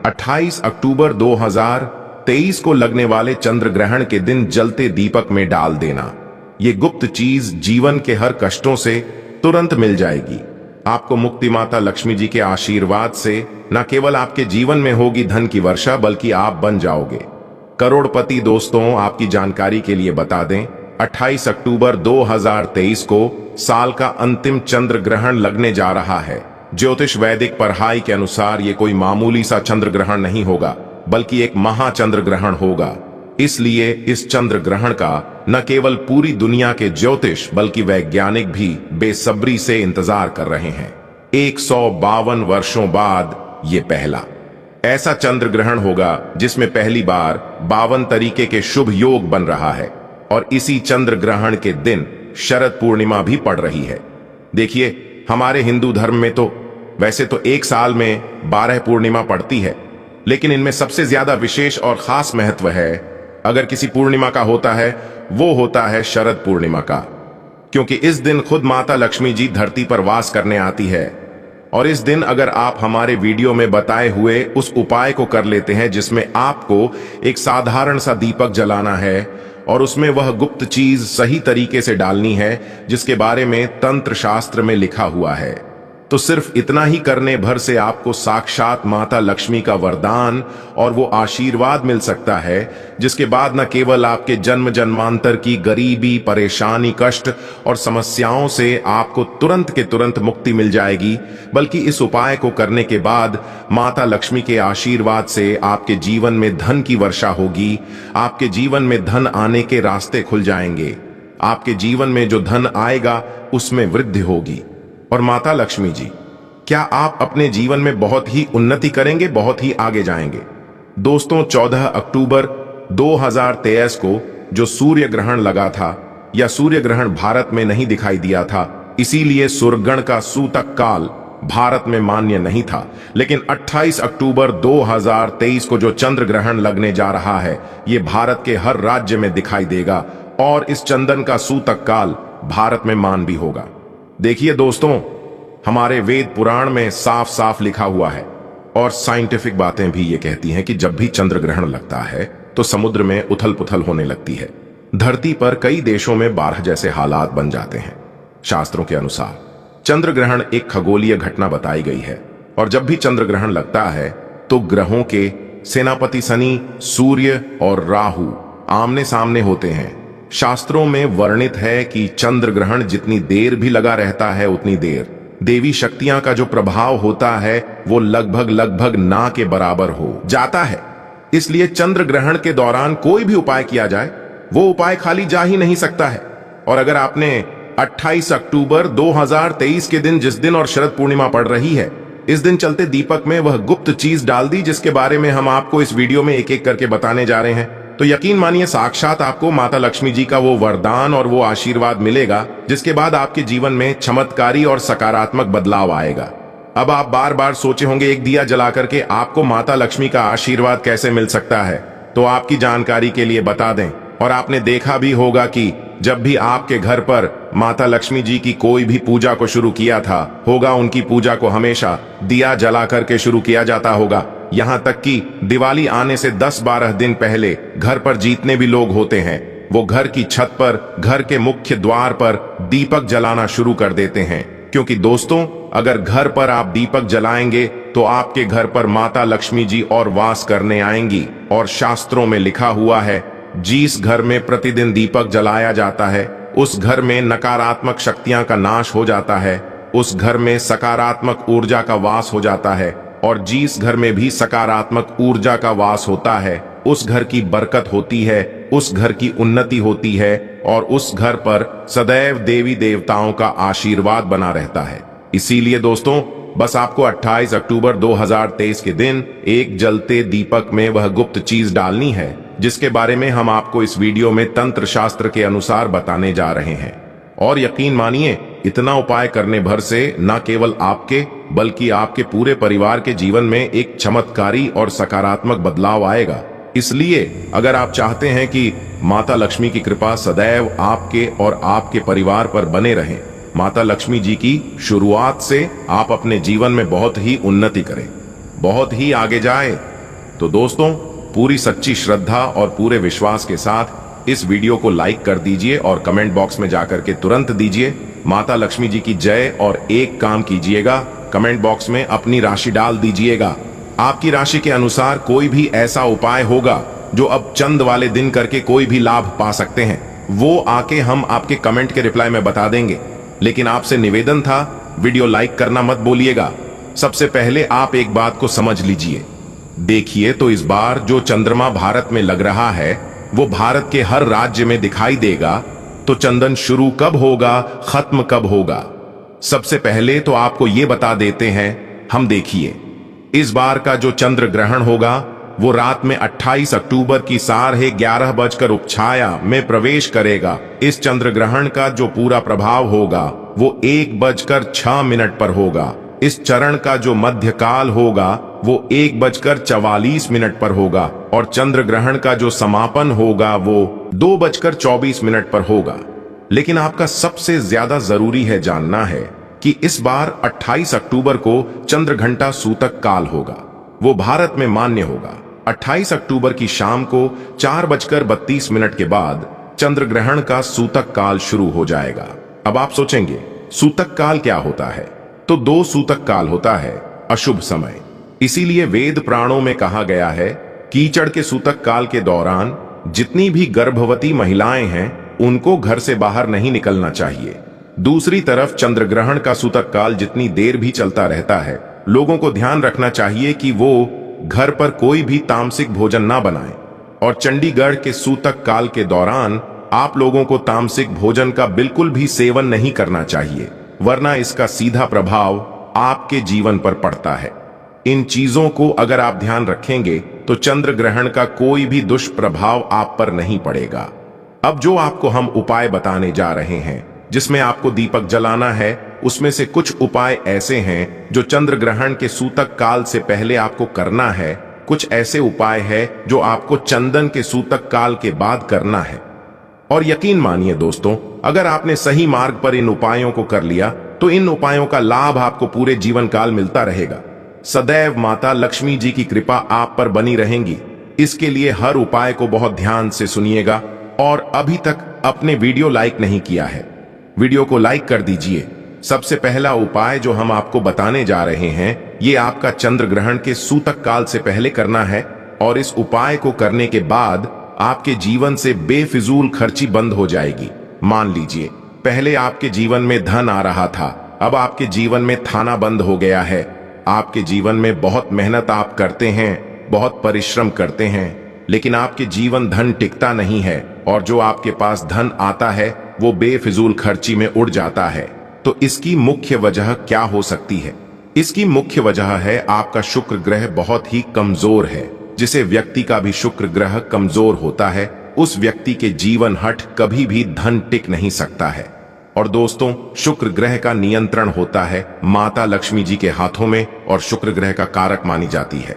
28 अक्टूबर 2023 को लगने वाले चंद्र ग्रहण के दिन जलते दीपक में डाल देना। ये गुप्त चीज जीवन के हर कष्टों से तुरंत मिल जाएगी। आपको मुक्ति माता लक्ष्मी जी के आशीर्वाद से न केवल आपके जीवन में होगी धन की वर्षा, बल्कि आप बन जाओगे करोड़पति। दोस्तों, आपकी जानकारी के लिए बता दें, 28 अक्टूबर 2023 को साल का अंतिम चंद्र ग्रहण लगने जा रहा है। ज्योतिष वैदिक पढ़ाई के अनुसार ये कोई मामूली सा चंद्र ग्रहण नहीं होगा, बल्कि एक महाचंद्र ग्रहण होगा। इसलिए इस चंद्र ग्रहण का न केवल पूरी दुनिया के ज्योतिष बल्कि वैज्ञानिक भी बेसब्री से इंतजार कर रहे हैं। 152 वर्षों बाद ये पहला ऐसा चंद्र ग्रहण होगा जिसमें पहली बार 52 तरीके के शुभ योग बन रहा है, और इसी चंद्र ग्रहण के दिन शरद पूर्णिमा भी पड़ रही है। देखिए, हमारे हिंदू धर्म में तो वैसे तो एक साल में 12 पूर्णिमा पड़ती है, लेकिन इनमें सबसे ज्यादा विशेष और खास महत्व है अगर किसी पूर्णिमा का होता है, वो होता है शरद पूर्णिमा का। क्योंकि इस दिन खुद माता लक्ष्मी जी धरती पर वास करने आती है। और इस दिन अगर आप हमारे वीडियो में बताए हुए उस उपाय को कर लेते हैं, जिसमें आपको एक साधारण सा दीपक जलाना है और उसमें वह गुप्त चीज सही तरीके से डालनी है जिसके बारे में तंत्र शास्त्र में लिखा हुआ है, तो सिर्फ इतना ही करने भर से आपको साक्षात माता लक्ष्मी का वरदान और वो आशीर्वाद मिल सकता है, जिसके बाद न केवल आपके जन्म जन्मांतर की गरीबी, परेशानी, कष्ट और समस्याओं से आपको तुरंत के तुरंत मुक्ति मिल जाएगी, बल्कि इस उपाय को करने के बाद माता लक्ष्मी के आशीर्वाद से आपके जीवन में धन की वर्षा होगी। आपके जीवन में धन आने के रास्ते खुल जाएंगे। आपके जीवन में जो धन आएगा उसमें वृद्धि होगी। और माता लक्ष्मी जी, क्या आप अपने जीवन में बहुत ही उन्नति करेंगे, बहुत ही आगे जाएंगे। दोस्तों, 14 अक्टूबर 2023 को जो सूर्य ग्रहण लगा था, या सूर्य ग्रहण भारत में नहीं दिखाई दिया था, इसीलिए सूर्यग्रहण का सूतक काल भारत में मान्य नहीं था। लेकिन 28 अक्टूबर 2023 को जो चंद्र ग्रहण लगने जा रहा है, ये भारत के हर राज्य में दिखाई देगा, और इस चंदन का सूतक काल भारत में मान भी होगा। देखिए दोस्तों, हमारे वेद पुराण में साफ साफ लिखा हुआ है, और साइंटिफिक बातें भी ये कहती हैं कि जब भी चंद्र ग्रहण लगता है तो समुद्र में उथल पुथल होने लगती है। धरती पर कई देशों में बाढ़ जैसे हालात बन जाते हैं। शास्त्रों के अनुसार चंद्र ग्रहण एक खगोलीय घटना बताई गई है, और जब भी चंद्र ग्रहण लगता है तो ग्रहों के सेनापति शनि, सूर्य और राहु आमने सामने होते हैं। शास्त्रों में वर्णित है कि चंद्र ग्रहण जितनी देर भी लगा रहता है, उतनी देर देवी शक्तियां का जो प्रभाव होता है वो लगभग ना के बराबर हो जाता है। इसलिए चंद्र ग्रहण के दौरान कोई भी उपाय किया जाए, वो उपाय खाली जा ही नहीं सकता है। और अगर आपने 28 अक्टूबर 2023 के दिन, जिस दिन और शरद पूर्णिमा पड़ रही है, इस दिन चलते दीपक में वह गुप्त चीज डाल दी जिसके बारे में हम आपको इस वीडियो में एक एक करके बताने जा रहे हैं, तो यकीन मानिए साक्षात आपको माता लक्ष्मी जी का वो वरदान और वो आशीर्वाद मिलेगा, जिसके बाद आपके जीवन में चमत्कारी और सकारात्मक बदलाव आएगा। अब आप बार बार सोचे होंगे, एक दिया जला करके आपको माता लक्ष्मी का आशीर्वाद कैसे मिल सकता है। तो आपकी जानकारी के लिए बता दें, और आपने देखा भी होगा कि जब भी आपके घर पर माता लक्ष्मी जी की कोई भी पूजा को शुरू किया था होगा, उनकी पूजा को हमेशा दिया जला करके शुरू किया जाता होगा। यहाँ तक कि दिवाली आने से 10-12 दिन पहले घर पर जितने भी लोग होते हैं, वो घर की छत पर, घर के मुख्य द्वार पर दीपक जलाना शुरू कर देते हैं। क्योंकि दोस्तों, अगर घर पर आप दीपक जलाएंगे तो आपके घर पर माता लक्ष्मी जी और वास करने आएंगी। और शास्त्रों में लिखा हुआ है, जिस घर में प्रतिदिन दीपक जलाया जाता है, उस घर में नकारात्मक शक्तियां का नाश हो जाता है, उस घर में सकारात्मक ऊर्जा का वास हो जाता है। और जिस घर में भी सकारात्मक ऊर्जा का वास होता है, उस घर की बरकत होती है, उस घर की उन्नति होती है, और उस घर पर सदैव देवी देवताओं का आशीर्वाद बना रहता है। इसीलिए दोस्तों, बस आपको 28 अक्टूबर 2023 के दिन एक जलते दीपक में वह गुप्त चीज डालनी है, जिसके बारे में हम आपको इस वीडियो में तंत्र शास्त्र के अनुसार बताने जा रहे हैं। और यकीन मानिए, इतना उपाय करने भर से न केवल आपके बल्कि आपके पूरे परिवार के जीवन में एक चमत्कारी और सकारात्मक बदलाव आएगा। इसलिए अगर आप चाहते हैं कि माता लक्ष्मी की कृपा सदैव आपके और आपके परिवार पर बने रहे, माता लक्ष्मी जी की शुरुआत से आप अपने जीवन में बहुत ही उन्नति करें, बहुत ही आगे जाए, तो दोस्तों, पूरी सच्ची श्रद्धा और पूरे विश्वास के साथ इस वीडियो को लाइक कर दीजिए और कमेंट बॉक्स में जाकर के तुरंत दीजिए माता लक्ष्मी जी की जय। और एक काम कीजिएगा, कमेंट बॉक्स में अपनी राशि डाल दीजिएगा। आपकी राशि के अनुसार कोई भी ऐसा उपाय होगा जो अब चंद वाले दिन करके कोई भी लाभ पा सकते हैं, वो आके हम आपके कमेंट के रिप्लाई में बता देंगे। लेकिन आपसे निवेदन था, वीडियो लाइक करना मत भूलिएगा। सबसे पहले आप एक बात को समझ लीजिए। देखिए तो इस बार जो चंद्रमा भारत में लग रहा है वो भारत के हर राज्य में दिखाई देगा। तो चंदन शुरू कब होगा, खत्म कब होगा? सबसे पहले तो आपको ये बता देते हैं हम। देखिए, इस बार का जो चंद्र ग्रहण होगा वो रात में 28 अक्टूबर की 11:30 बजकर उपछाया में प्रवेश करेगा। इस चंद्र ग्रहण का जो पूरा प्रभाव होगा वो 1:06 पर होगा। इस चरण का जो मध्य काल होगा वो 1:44 पर होगा और चंद्र ग्रहण का जो समापन होगा वो 2:24 पर होगा। लेकिन आपका सबसे ज्यादा जरूरी है जानना है कि इस बार 28 अक्टूबर को चंद्र घंटा सूतक काल होगा, वो भारत में मान्य होगा। 28 अक्टूबर की शाम को 4:32 के बाद चंद्र ग्रहण का सूतक काल शुरू हो जाएगा। अब आप सोचेंगे सूतक काल क्या होता है? तो 2 सूतक काल होता है, अशुभ समय। इसीलिए वेद पुराणों में कहा गया है, कीचड़ के सूतक काल के दौरान जितनी भी गर्भवती महिलाएं हैं उनको घर से बाहर नहीं निकलना चाहिए। दूसरी तरफ चंद्र ग्रहण का सूतक काल जितनी देर भी चलता रहता है, लोगों को ध्यान रखना चाहिए कि वो घर पर कोई भी तामसिक भोजन ना बनाएं। और चंडीगढ़ के सूतक काल के दौरान आप लोगों को तामसिक भोजन का बिल्कुल भी सेवन नहीं करना चाहिए, वरना इसका सीधा प्रभाव आपके जीवन पर पड़ता है। इन चीजों को अगर आप ध्यान रखेंगे तो चंद्र ग्रहण का कोई भी दुष्प्रभाव आप पर नहीं पड़ेगा। अब जो आपको हम उपाय बताने जा रहे हैं, जिसमें आपको दीपक जलाना है, उसमें से कुछ उपाय ऐसे हैं जो चंद्र ग्रहण के सूतक काल से पहले आपको करना है। कुछ ऐसे उपाय है जो आपको चंदन के सूतक काल के बाद करना है। और यकीन मानिए दोस्तों, अगर आपने सही मार्ग पर इन उपायों को कर लिया तो इन उपायों का लाभ आपको पूरे जीवन काल मिलता रहेगा। सदैव माता लक्ष्मी जी की कृपा आप पर बनी रहेगी। इसके लिए हर उपाय को बहुत ध्यान से सुनिएगा। और अभी तक अपने वीडियो लाइक नहीं किया है, वीडियो को लाइक कर दीजिए। सबसे पहला उपाय जो हम आपको बताने जा रहे हैं, ये आपका चंद्र ग्रहण के सूतक काल से पहले करना है। और इस उपाय को करने के बाद आपके जीवन से बेफिजूल खर्ची बंद हो जाएगी। मान लीजिए पहले आपके जीवन में धन आ रहा था, अब आपके जीवन में थाना बंद हो गया है। आपके जीवन में बहुत मेहनत आप करते हैं, बहुत परिश्रम करते हैं, लेकिन आपके जीवन धन टिकता नहीं है। और जो आपके पास धन आता है वो बेफिजूल खर्ची में उड़ जाता है। तो इसकी मुख्य वजह क्या हो सकती है? इसकी मुख्य वजह है आपका शुक्र ग्रह बहुत ही कमजोर है। जिसे व्यक्ति का भी शुक्र ग्रह कमजोर होता है, उस व्यक्ति के जीवन हट कभी भी धन टिक नहीं सकता है। और दोस्तों, शुक्र ग्रह का नियंत्रण होता है माता लक्ष्मी जी के हाथों में और शुक्र ग्रह का कारक मानी जाती है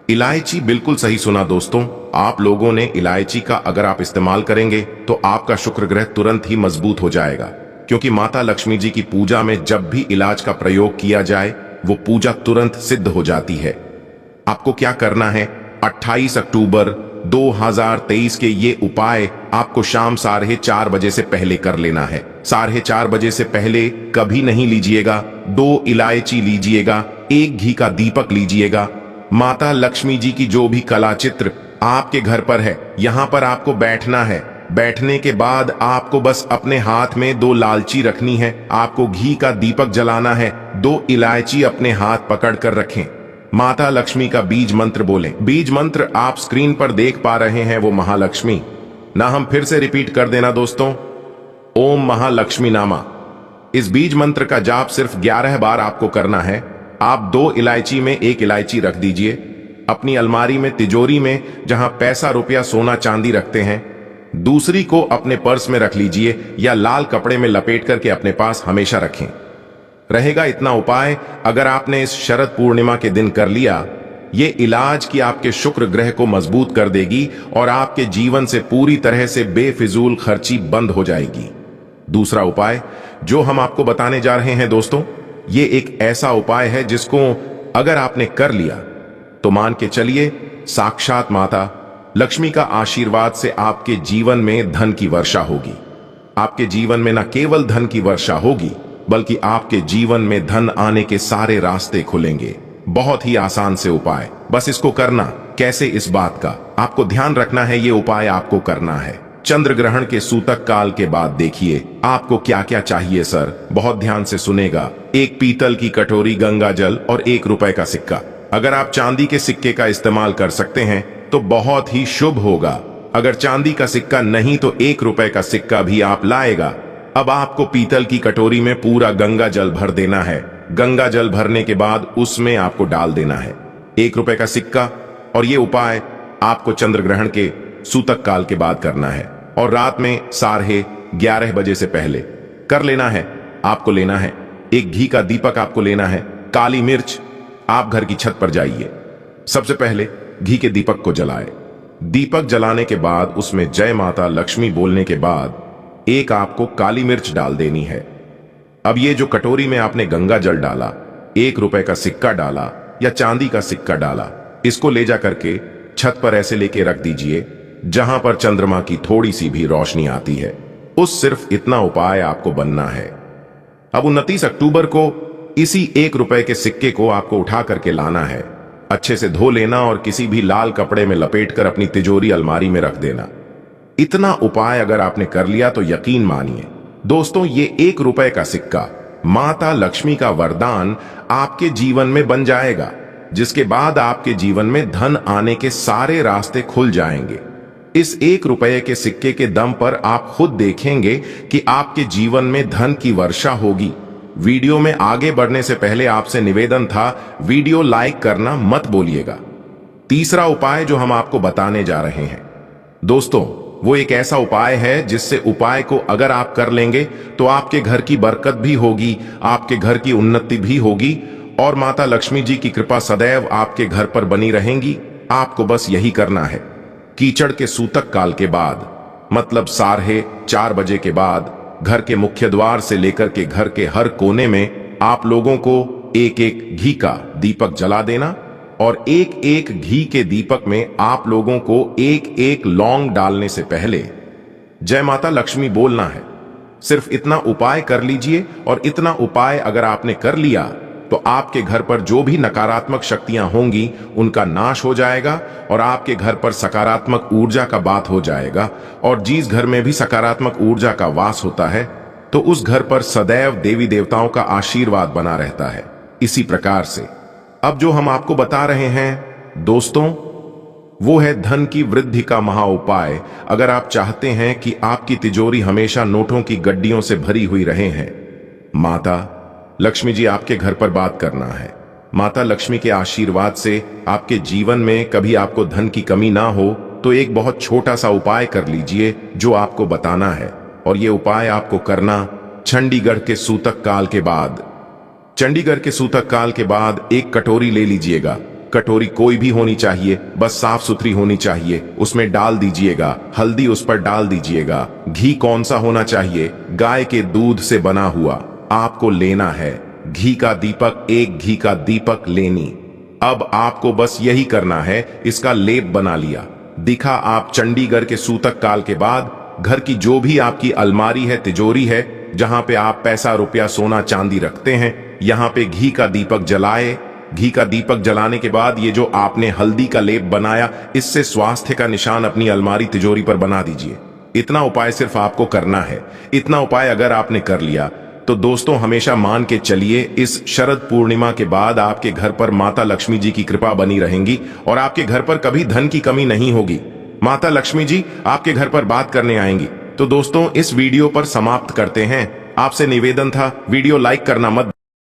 इलायची। बिल्कुल सही सुना दोस्तों, आप लोगों ने इलायची का अगर आप इस्तेमाल करेंगे तो आपका शुक्र ग्रह तुरंत ही मजबूत हो जाएगा। क्योंकि माता लक्ष्मी जी की पूजा में जब भी इलाज का प्रयोग किया जाए वो पूजा तुरंत सिद्ध हो जाती है। आपको क्या करना है, 28 अक्टूबर 2023 के ये उपाय आपको शाम 4:30 बजे से पहले कर लेना है। 4:30 बजे से पहले कभी नहीं लीजिएगा। 2 इलायची लीजिएगा, 1 घी का दीपक लीजिएगा। माता लक्ष्मी जी की जो भी कला चित्र आपके घर पर है, यहां पर आपको बैठना है। बैठने के बाद आपको बस अपने हाथ में 2 लालची रखनी है। आपको घी का दीपक जलाना है। 2 इलायची अपने हाथ पकड़ कर रखें। माता लक्ष्मी का बीज मंत्र बोलें। बीज मंत्र आप स्क्रीन पर देख पा रहे हैं, वो महालक्ष्मी ना। हम फिर से रिपीट कर देना दोस्तों, ओम महालक्ष्मी नामा। इस बीज मंत्र का जाप सिर्फ 11 बार आपको करना है। आप 2 इलायची में 1 इलायची रख दीजिए अपनी अलमारी में, तिजोरी में, जहां पैसा, रुपया, सोना, चांदी रखते हैं। दूसरी को अपने पर्स में रख लीजिए या लाल कपड़े में लपेट करके अपने पास हमेशा रखें। रहेगा इतना उपाय, अगर आपने इस शरद पूर्णिमा के दिन कर लिया, ये इलाज की आपके शुक्र ग्रह को मजबूत कर देगी और आपके जीवन से पूरी तरह से बेफिजूल खर्ची बंद हो जाएगी। दूसरा उपाय जो हम आपको बताने जा रहे हैं दोस्तों, ये एक ऐसा उपाय है जिसको अगर आपने कर लिया तो मान के चलिए साक्षात माता लक्ष्मी का आशीर्वाद से आपके जीवन में धन की वर्षा होगी। आपके जीवन में न केवल धन की वर्षा होगी, बल्कि आपके जीवन में धन आने के सारे रास्ते खुलेंगे। बहुत ही आसान से उपाय, बस इसको करना। कैसे, इस बात का आपको ध्यान रखना है। ये उपाय आपको करना है चंद्र ग्रहण के सूतक काल के बाद। देखिए आपको क्या क्या चाहिए सर, बहुत ध्यान से सुनेगा। एक पीतल की कटोरी, गंगा जल और ₹1 का सिक्का। अगर आप चांदी के सिक्के का इस्तेमाल कर सकते हैं तो बहुत ही शुभ होगा। अगर चांदी का सिक्का नहीं तो ₹1 का सिक्का भी आप लाएगा। अब आपको पीतल की कटोरी में पूरा गंगा जल भर देना है। गंगा जल भरने के बाद उसमें आपको डाल देना है ₹1 का सिक्का। और ये उपाय आपको चंद्र ग्रहण के सूतक काल के बाद करना है और रात में 11:30 बजे से पहले कर लेना है। आपको लेना है एक घी का दीपक, आपको लेना है काली मिर्च। आप घर की छत पर जाइए, सबसे पहले घी के दीपक को जलाए। दीपक जलाने के बाद उसमें जय माता लक्ष्मी बोलने के बाद एक आपको काली मिर्च डाल देनी है। अब ये जो कटोरी में आपने गंगा जल डाला, ₹1 का सिक्का डाला या चांदी का सिक्का डाला, इसको ले जा करके छत पर ऐसे लेके रख दीजिए जहां पर चंद्रमा की थोड़ी सी भी रोशनी आती है। उस सिर्फ इतना उपाय आपको बनना है। अब 29 अक्टूबर को इसी ₹1 के सिक्के को आपको उठा करके लाना है। अच्छे से धो लेना और किसी भी लाल कपड़े में लपेटकर अपनी तिजोरी अलमारी में रख देना। इतना उपाय अगर आपने कर लिया तो यकीन मानिए दोस्तों, ये ₹1 का सिक्का माता लक्ष्मी का वरदान आपके जीवन में बन जाएगा, जिसके बाद आपके जीवन में धन आने के सारे रास्ते खुल जाएंगे। इस ₹1 के सिक्के के दम पर आप खुद देखेंगे कि आपके जीवन में धन की वर्षा होगी। वीडियो में आगे बढ़ने से पहले आपसे निवेदन था, वीडियो लाइक करना मत भूलिएगा। तीसरा उपाय जो हम आपको बताने जा रहे हैं दोस्तों, वो एक ऐसा उपाय है जिससे उपाय को अगर आप कर लेंगे तो आपके घर की बरकत भी होगी, आपके घर की उन्नति भी होगी और माता लक्ष्मी जी की कृपा सदैव आपके घर पर बनी रहेंगी। आपको बस यही करना है। कीचड़ के सूतक काल के बाद, मतलब 4:30 बजे के बाद, घर के मुख्य द्वार से लेकर के घर के हर कोने में आप लोगों को एक एक घी का दीपक जला देना और एक एक घी के दीपक में आप लोगों को एक एक लौंग डालने से पहले जय माता लक्ष्मी बोलना है। सिर्फ इतना उपाय कर लीजिए और इतना उपाय अगर आपने कर लिया तो आपके घर पर जो भी नकारात्मक शक्तियां होंगी उनका नाश हो जाएगा और आपके घर पर सकारात्मक ऊर्जा का बात हो जाएगा। और जिस घर में भी सकारात्मक ऊर्जा का वास होता है तो उस घर पर सदैव देवी देवताओं का आशीर्वाद बना रहता है। इसी प्रकार से अब जो हम आपको बता रहे हैं दोस्तों, वो है धन की वृद्धि का महा उपाय। अगर आप चाहते हैं कि आपकी तिजोरी हमेशा नोटों की गड्डियों से भरी हुई रहे हैं, माता लक्ष्मी जी आपके घर पर बात करना है। माता लक्ष्मी के आशीर्वाद से आपके जीवन में कभी आपको धन की कमी ना हो तो एक बहुत छोटा सा उपाय कर लीजिए जो आपको बताना है। और ये उपाय आपको करना चंडीगढ़ के सूतक काल के बाद। चंडीगढ़ के सूतक काल के बाद एक कटोरी ले लीजिएगा। कटोरी कोई भी होनी चाहिए, बस साफ सुथरी होनी चाहिए। उसमें डाल दीजिएगा हल्दी, उस पर डाल दीजिएगा घी। कौन सा होना चाहिए? गाय के दूध से बना हुआ आपको लेना है। घी का दीपक, एक घी का दीपक लेनी। अब आपको बस यही करना है, इसका लेप बना लिया। दिखा आप चंडीगढ़ के सूतक काल के बाद घर की जो भी आपकी अलमारी है, तिजोरी है, जहां पे आप पैसा, रुपया, सोना, चांदी रखते हैं, यहां पे घी का दीपक जलाए। घी का दीपक जलाने के बाद ये जो आपने हल्दी का लेप बनाया, इससे स्वास्थ्य का निशान अपनी अलमारी, तिजोरी पर बना दीजिए। इतना उपाय सिर्फ आपको करना है। इतना उपाय अगर आपने कर लिया तो दोस्तों हमेशा मान के चलिए, इस शरद पूर्णिमा के बाद आपके घर पर माता लक्ष्मी जी की कृपा बनी रहेंगी और आपके घर पर कभी धन की कमी नहीं होगी। माता लक्ष्मी जी आपके घर पर बात करने आएंगी। तो दोस्तों इस वीडियो पर समाप्त करते हैं। आपसे निवेदन था, वीडियो लाइक करना मत